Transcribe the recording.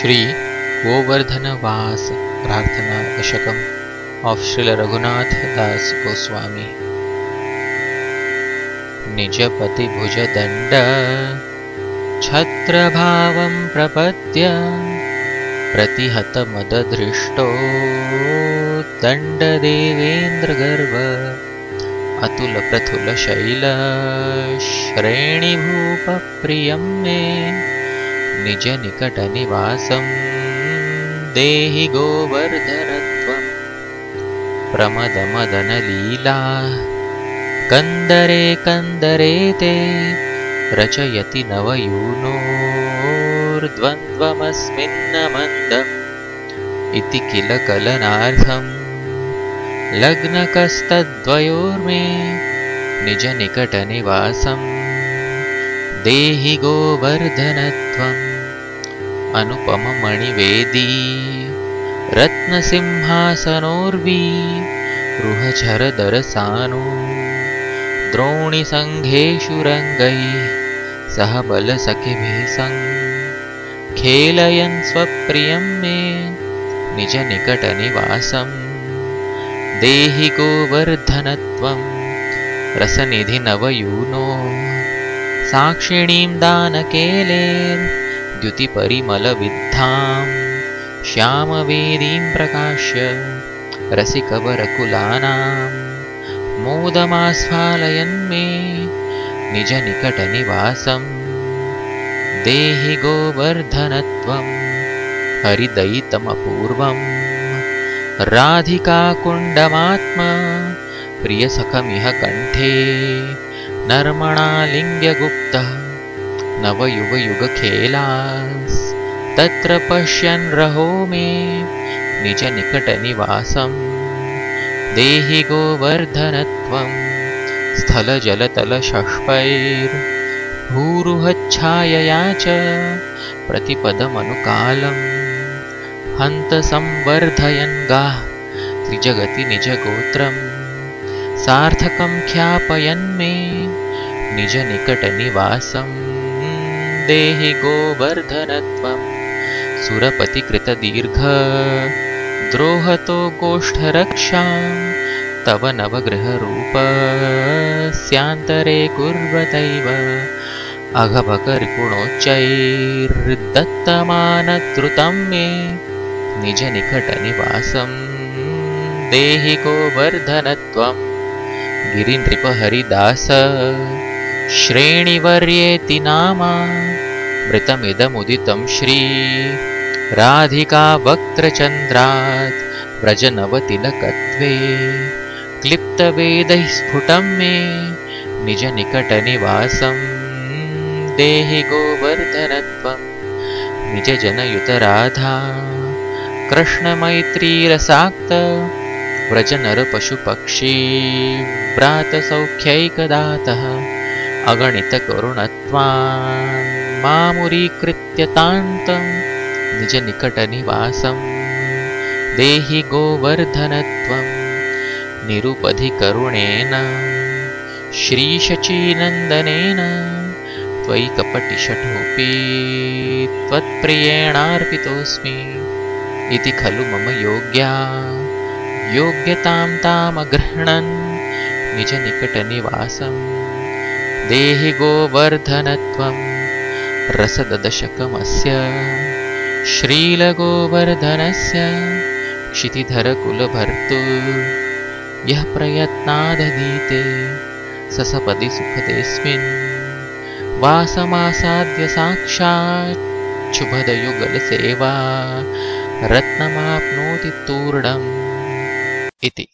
श्री गोवर्धनवास प्रार्थना दशकम ऑफ श्रील रघुनाथ दास गोस्वामी। निजपति भुजदंड छत्रभावं प्रपद्य प्रतिहत मदधृष्टो दंडदेवेन्द्र गर्व अतुल प्रथुल शैल श्रेणीभूप प्रियं मे निज निकट निवासं देहि गोवर्धनत्वं। प्रमद मदन लीला कंदरे कंदरे ते रचयति नवयूनोर्द्वन्द्वमस्मिन् मन्दम् इति किल कलनार्थं लग्नकस्तद्वयोर्मे निज निकट निवासं देहि गोवर्धनत्वम्। अनुपम मणिवेदी रत्नसिंहासनोर्वी रुहचरदरसानु द्रोणिसङ्घेषु रङ्गैः सह बलसखिभिः खेलयन् स्वप्रियं मे निज निकट निवासं देहि गोवर्धनत्वम्। रसनिधि नवयूनो साक्षिणीं दानकेलेर्द्युतिपरिमलविद्धां श्यामवेदीं प्रकाश्य रसिकवरकुलानां मोदमास्फालयन् मे निज निकट निवासं देहि गोवर्धनत्वम्। हरिदयितमपूर्वं राधिकाकुण्डमात्म प्रियसखमिह कण्ठे नर्मणालिङ्ग्य गुप्तः नवयुगयुगखेलास् तत्र पश्यन् रहो मे निज निकट निवासं देहि गोवर्धनत्वम्। स्थलजलतलशष्पैर्भूरुहच्छायया च प्रतिपदमनुकालं हन्त संवर्धयन् गाः त्रिजगति निजगोत्रं सार्थकं ख्यापयन् मे निज निकट निवासं देहि गोवर्धनत्वम्। सुरपतिकृतदीर्घ द्रोहतो गोष्ठरक्षां तव नवगृहरूपस्यान्तरे कुर्वतैव अघभकरिपुणोच्चैर्दत्तमानद्रुतं मे निज निकट निवासं देहि गोवर्धनत्वम्। गिरिनृपहरिदास श्रेणिवर्येति नामा मृतमिदमुदितं श्री राधिका वक्त्रचन्द्रात् व्रजनवतिलकत्वे क्लिप्तवेदैः स्फुटं मे निज निकट निवासं देहि गोवर्धनत्वम्। निज जनयुतराधा कृष्णमैत्रीरसाक्त व्रजनरपशुपक्षी व्रातसौख्यैकदातः अगणितकरुणत्वान् मामुरीकृत्य तान्तं निज निकट निवासं देहि गोवर्धनत्वम्। निरुपधिकरुणेन श्रीशचीनन्दनेन त्वयि कपटिशठोऽपि त्वत्प्रियेणार्पितोऽस्मि इति खलु मम योग्यतां तामगृह्णन् निज निकट निवासं देहि गोवर्धनत्वम्। रसदशकमस्य श्रीलगोवर्धनस्य क्षितिधरकुलभर्तु यः प्रयत्नादधीते ससपदि सुखदेऽस्मिन् वासमासाद्य साक्षात् शुभदयुगलसेवा रत्नमाप्नोति तूर्णम् इति।